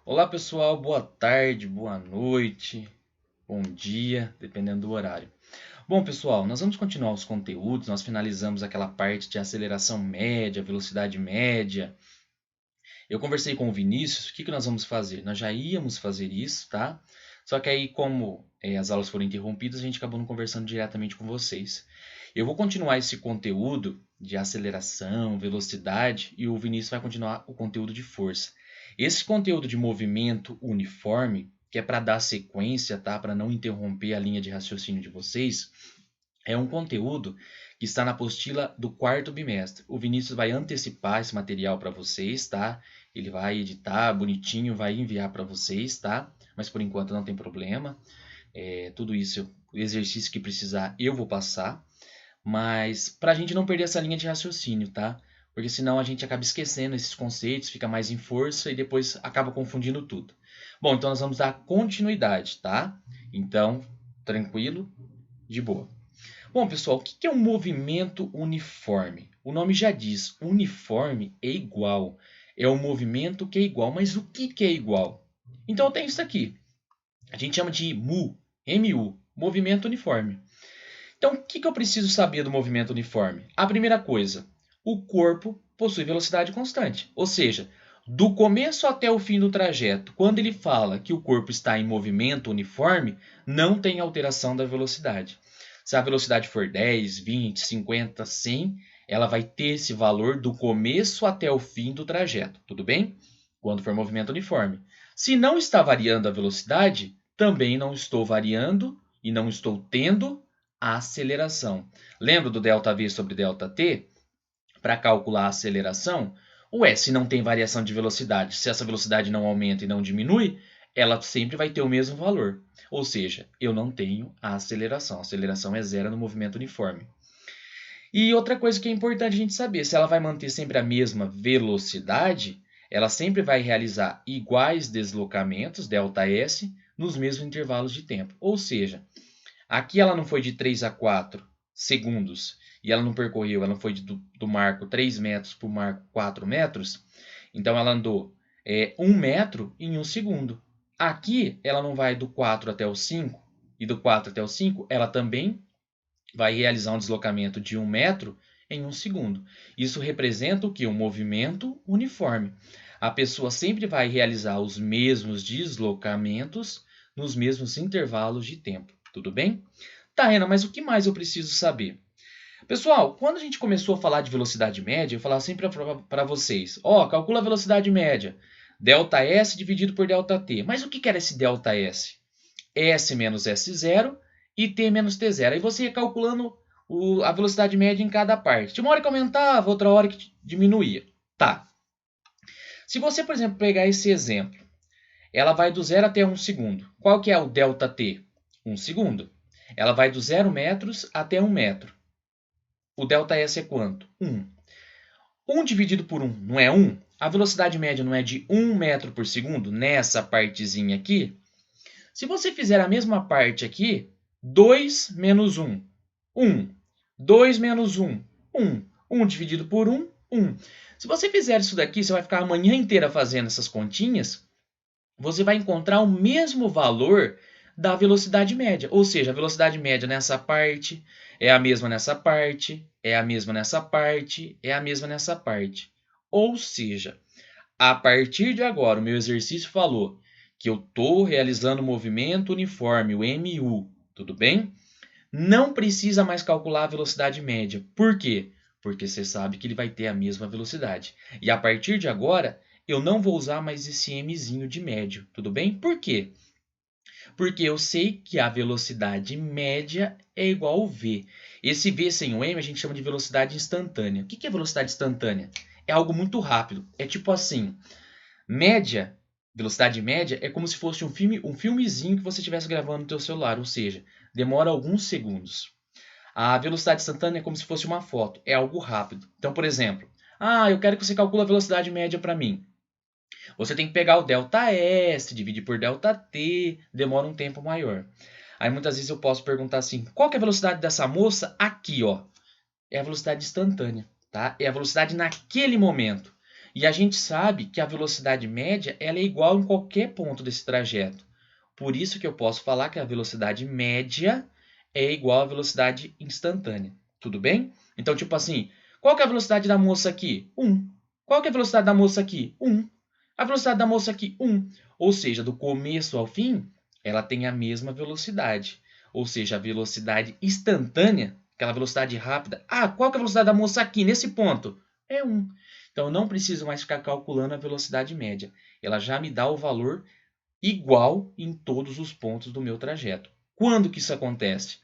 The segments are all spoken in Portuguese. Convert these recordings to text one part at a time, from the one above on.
Olá pessoal, boa tarde, boa noite, bom dia, dependendo do horário. Bom pessoal, nós vamos continuar os conteúdos, nós finalizamos aquela parte de aceleração média, velocidade média. Eu conversei com o Vinícius, o que nós vamos fazer? Nós já íamos fazer isso, tá? Só que aí, como as aulas foram interrompidas, a gente acabou não conversando diretamente com vocês. Eu vou continuar esse conteúdo de aceleração, velocidade, e o Vinícius vai continuar o conteúdo de força. Esse conteúdo de movimento uniforme, que é para dar sequência, tá? Para não interromper a linha de raciocínio de vocês, é um conteúdo que está na apostila do quarto bimestre. O Vinícius vai antecipar esse material para vocês, tá? Ele vai editar bonitinho, vai enviar para vocês, tá? Mas por enquanto não tem problema. Tudo isso, o exercício que precisar, eu vou passar. Mas para a gente não perder essa linha de raciocínio, tá? Porque senão a gente acaba esquecendo esses conceitos, fica mais em força e depois acaba confundindo tudo. Bom, então nós vamos dar continuidade, tá? Então, tranquilo, de boa. Bom, pessoal, o que é um movimento uniforme? O nome já diz, uniforme é igual. É um movimento que é igual. Mas o que é igual? Então eu tenho isso aqui. A gente chama de MU, MU, movimento uniforme. Então, o que eu preciso saber do movimento uniforme? A primeira coisa, o corpo possui velocidade constante. Ou seja, do começo até o fim do trajeto, quando ele fala que o corpo está em movimento uniforme, não tem alteração da velocidade. Se a velocidade for 10, 20, 50, 100, ela vai ter esse valor do começo até o fim do trajeto, tudo bem? Quando for movimento uniforme. Se não está variando a velocidade, também não estou variando e não estou tendo a aceleração. Lembra do ΔV sobre ΔT? Para calcular a aceleração, se não tem variação de velocidade, se essa velocidade não aumenta e não diminui, ela sempre vai ter o mesmo valor. Ou seja, eu não tenho a aceleração. A aceleração é zero no movimento uniforme. E outra coisa que é importante a gente saber, se ela vai manter sempre a mesma velocidade, ela sempre vai realizar iguais deslocamentos, ΔS, nos mesmos intervalos de tempo. Ou seja, aqui ela não foi de 3 a 4 segundos e ela não percorreu, ela não foi do marco 3 metros para o marco 4 metros, então ela andou 1 metro em 1 segundo. Aqui ela não vai do 4 até o 5 e do 4 até o 5 ela também vai realizar um deslocamento de 1 metro em 1 segundo. Isso representa o que? Um movimento uniforme. A pessoa sempre vai realizar os mesmos deslocamentos nos mesmos intervalos de tempo. Tudo bem? Tá, Renan, mas o que mais eu preciso saber? Pessoal, quando a gente começou a falar de velocidade média, eu falava sempre para vocês, calcula a velocidade média, ΔS dividido por ΔT. Mas o que era esse ΔS? S menos S0 e T menos T0. Aí você ia calculando a velocidade média em cada parte. Tinha uma hora que aumentava, outra hora que diminuía. Tá. Se você, por exemplo, pegar esse exemplo, ela vai do 0 até 1 segundo. Qual que é o ΔT? 1 segundo. Ela vai do 0 metros até 1 metro. O ΔS é quanto? 1. 1 dividido por 1 não é 1? A velocidade média não é de 1 metro por segundo nessa partezinha aqui? Se você fizer a mesma parte aqui, 2 menos 1, 1. 2 menos 1, 1. 1 dividido por 1, 1. Se você fizer isso daqui, você vai ficar a manhã inteira fazendo essas continhas, você vai encontrar o mesmo valor da velocidade média. Ou seja, a velocidade média nessa parte é a mesma nessa parte, é a mesma nessa parte, é a mesma nessa parte. Ou seja, a partir de agora, o meu exercício falou que eu estou realizando o movimento uniforme, o MU, tudo bem? Não precisa mais calcular a velocidade média. Por quê? Porque você sabe que ele vai ter a mesma velocidade. E a partir de agora, eu não vou usar mais esse mzinho de médio, tudo bem? Por quê? Porque eu sei que a velocidade média é igual ao v. Esse v sem o m a gente chama de velocidade instantânea. O que é velocidade instantânea? É algo muito rápido. É tipo assim, média, velocidade média é como se fosse um filmezinho que você estivesse gravando no teu celular, ou seja, demora alguns segundos. A velocidade instantânea é como se fosse uma foto, é algo rápido. Então, por exemplo, eu quero que você calcule a velocidade média para mim. Você tem que pegar o ΔS, dividir por ΔT, demora um tempo maior. Aí muitas vezes eu posso perguntar assim, qual que é a velocidade dessa moça aqui, ó? É a velocidade instantânea, tá? É a velocidade naquele momento. E a gente sabe que a velocidade média ela é igual em qualquer ponto desse trajeto. Por isso que eu posso falar que a velocidade média é igual à velocidade instantânea. Tudo bem? Então, tipo assim, qual que é a velocidade da moça aqui? 1. Qual que é a velocidade da moça aqui? 1. A velocidade da moça aqui? 1. Ou seja, do começo ao fim, ela tem a mesma velocidade. Ou seja, a velocidade instantânea, aquela velocidade rápida. Ah, qual que é a velocidade da moça aqui, nesse ponto? É 1. Então, eu não preciso mais ficar calculando a velocidade média. Ela já me dá o valor igual em todos os pontos do meu trajeto. Quando que isso acontece?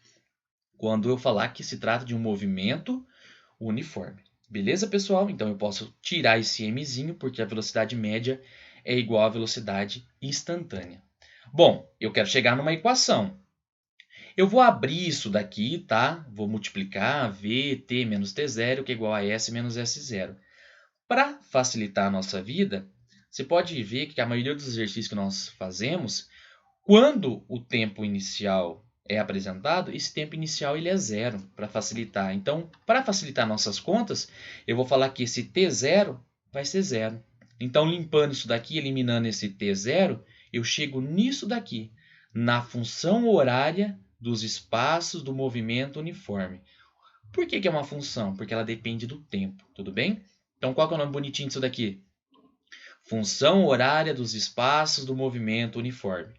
Quando eu falar que se trata de um movimento uniforme. Beleza, pessoal? Então eu posso tirar esse mzinho porque a velocidade média é igual à velocidade instantânea. Bom, eu quero chegar numa equação. Eu vou abrir isso daqui, tá? Vou multiplicar VT menos T0, que é igual a S menos S0. Para facilitar a nossa vida, você pode ver que a maioria dos exercícios que nós fazemos, quando o tempo inicial é apresentado, esse tempo inicial ele é zero, para facilitar. Então, para facilitar nossas contas, eu vou falar que esse T0 vai ser zero. Então, limpando isso daqui, eliminando esse T0, eu chego nisso daqui, na função horária dos espaços do movimento uniforme. Por que é uma função? Porque ela depende do tempo, tudo bem? Então, qual que é o nome bonitinho disso daqui? Função horária dos espaços do movimento uniforme.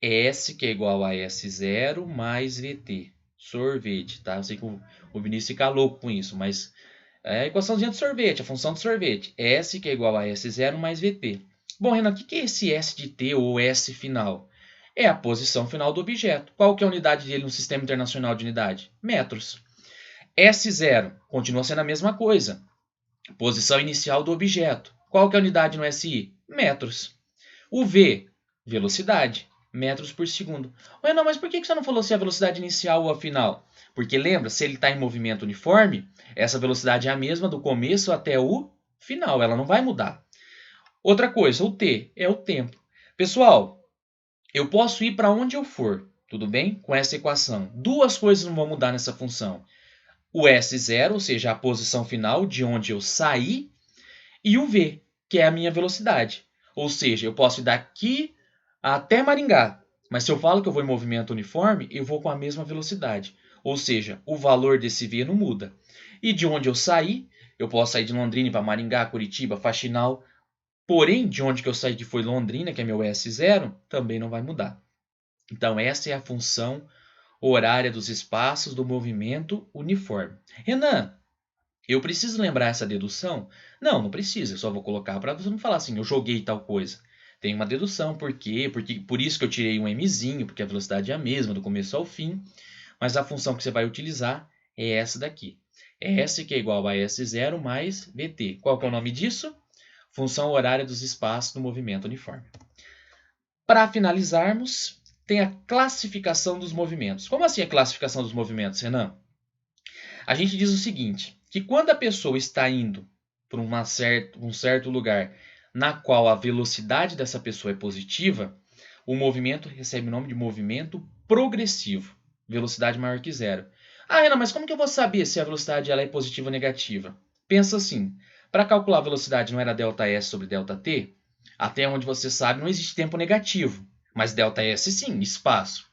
S, que é igual a S0 mais VT. Sorvete, tá? Eu sei que o Vinícius fica louco com isso, mas é a equaçãozinha de sorvete, a função de sorvete. S, que é igual a S0 mais VT. Bom, Renan, o que é esse S de T ou S final? É a posição final do objeto. Qual que é a unidade dele no Sistema Internacional de Unidade? Metros. S0 continua sendo a mesma coisa. Posição inicial do objeto. Qual que é a unidade no SI? Metros. O V, velocidade, metros por segundo. Ué, não, mas por que você não falou se é a velocidade inicial ou a final? Porque lembra, se ele está em movimento uniforme, essa velocidade é a mesma do começo até o final, ela não vai mudar. Outra coisa, o T é o tempo. Pessoal, eu posso ir para onde eu for, tudo bem? Com essa equação. Duas coisas não vão mudar nessa função. O S0, ou seja, a posição final de onde eu saí, e o V, que é a minha velocidade. Ou seja, eu posso ir daqui até Maringá, mas se eu falo que eu vou em movimento uniforme, eu vou com a mesma velocidade. Ou seja, o valor desse V não muda. E de onde eu saí, eu posso sair de Londrina para Maringá, Curitiba, Faxinal. Porém, de onde que eu saí, que foi Londrina, que é meu S0, também não vai mudar. Então, essa é a função horária dos espaços do movimento uniforme. Renan, eu preciso lembrar essa dedução? Não, não precisa. Eu só vou colocar para você não falar assim, eu joguei tal coisa. Tem uma dedução, por quê? Porque, por isso que eu tirei um mzinho, porque a velocidade é a mesma do começo ao fim. Mas a função que você vai utilizar é essa daqui. É S que é igual a S0 mais VT. Qual que é o nome disso? Função horária dos espaços do movimento uniforme. Para finalizarmos, tem a classificação dos movimentos. Como assim a classificação dos movimentos, Renan? A gente diz o seguinte, que quando a pessoa está indo para um certo lugar na qual a velocidade dessa pessoa é positiva, o movimento recebe o nome de movimento progressivo, velocidade maior que zero. Ah, Renan, mas como que eu vou saber se a velocidade ela é positiva ou negativa? Pensa assim, para calcular a velocidade não era ΔS sobre ΔT? Até onde você sabe não existe tempo negativo, mas ΔS sim, espaço.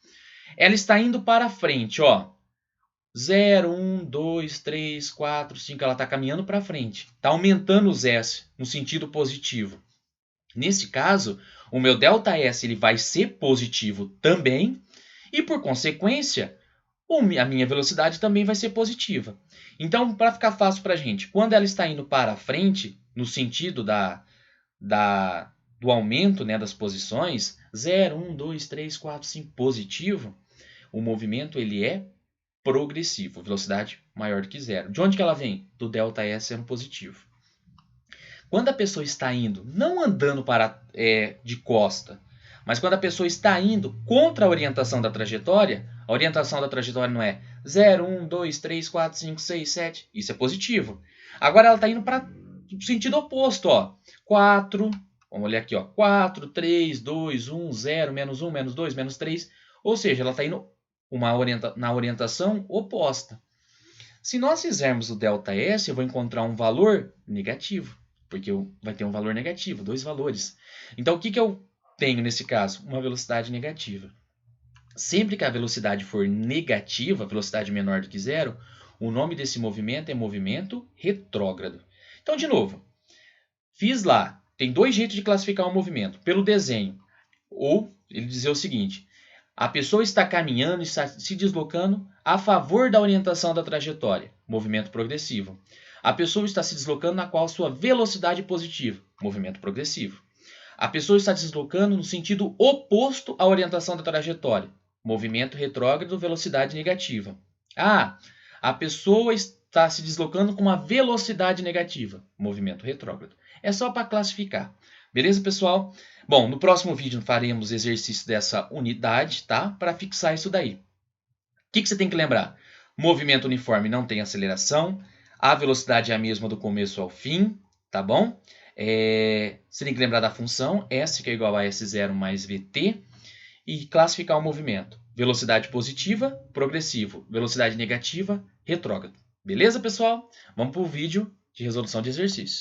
Ela está indo para frente, ó. 0, 1, 2, 3, 4, 5. Ela está caminhando para frente. Está aumentando os S no sentido positivo. Nesse caso, o meu ΔS ele vai ser positivo também. E por consequência, a minha velocidade também vai ser positiva. Então, para ficar fácil para a gente, quando ela está indo para frente, no sentido do aumento, né, das posições, 0, 1, 2, 3, 4, 5, positivo, o movimento ele é progressivo, velocidade maior do que zero. De onde que ela vem? Do ΔS sendo positivo. Quando a pessoa está indo, não andando de costa, mas quando a pessoa está indo contra a orientação da trajetória, a orientação da trajetória não é 0, 1, 2, 3, 4, 5, 6, 7. Isso é positivo. Agora ela está indo para o sentido oposto. Ó. 4, vamos olhar aqui. Ó. 4, 3, 2, 1, 0, menos 1, menos 2, menos 3. Ou seja, ela está indo na orientação oposta. Se nós fizermos o ΔS, eu vou encontrar um valor negativo. porque vai ter um valor negativo, 2 valores. Então, o que eu tenho nesse caso? Uma velocidade negativa. Sempre que a velocidade for negativa, velocidade menor do que zero, o nome desse movimento é movimento retrógrado. Então, de novo, fiz lá. Tem 2 jeitos de classificar um movimento. Pelo desenho. Ou ele dizer o seguinte: a pessoa está caminhando, está se deslocando a favor da orientação da trajetória. Movimento progressivo. A pessoa está se deslocando na qual sua velocidade é positiva. Movimento progressivo. A pessoa está se deslocando no sentido oposto à orientação da trajetória. Movimento retrógrado, velocidade negativa. A pessoa está se deslocando com uma velocidade negativa. Movimento retrógrado. É só para classificar. Beleza, pessoal? Bom, no próximo vídeo faremos exercício dessa unidade, tá? Para fixar isso daí. O que você tem que lembrar? Movimento uniforme não tem aceleração. A velocidade é a mesma do começo ao fim, tá bom? Você tem que lembrar da função S, que é igual a S0 mais VT. E classificar o movimento. Velocidade positiva, progressivo. Velocidade negativa, retrógrado. Beleza, pessoal? Vamos para o vídeo de resolução de exercício.